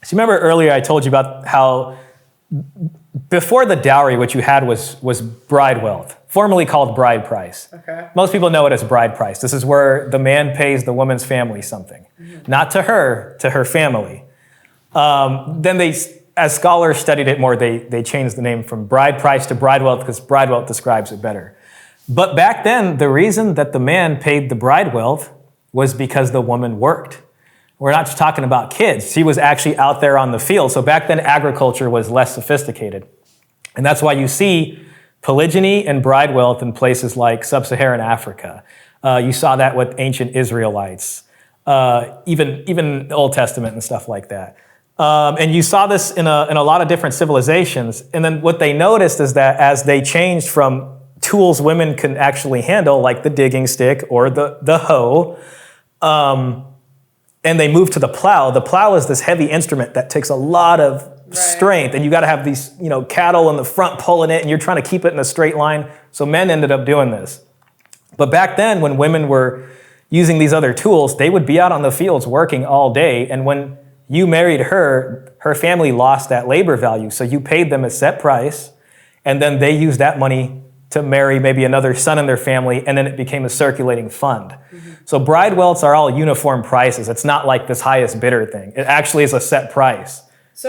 So remember earlier I told you about how before the dowry, what you had was bride wealth, formerly called bride price. Okay. Most people know it as bride price. This is where the man pays the woman's family something, not to her family. Then they, as scholars studied it more, they changed the name from bride price to bride wealth because bride wealth describes it better. But back then, the reason that the man paid the bride wealth was because the woman worked. We're not just talking about kids. She was actually out there on the field. So back then, agriculture was less sophisticated. And that's why you see polygyny and bride wealth in places like sub-Saharan Africa. You saw that with ancient Israelites, even Old Testament and stuff like that. And you saw this in a lot of different civilizations. And then what they noticed is that as they changed from tools women can actually handle, like the digging stick or the hoe, and they moved to the plow. The plow is this heavy instrument that takes a lot of strength, and you got to have these, cattle in the front pulling it, and you're trying to keep it in a straight line. So men ended up doing this. But back then, when women were using these other tools, they would be out on the fields working all day, and when you married her, her family lost that labor value. So you paid them a set price, and then they used that money to marry maybe another son in their family, and then it became a circulating fund. So bride wealths are all uniform prices. It's not like this highest bidder thing. It actually is a set price.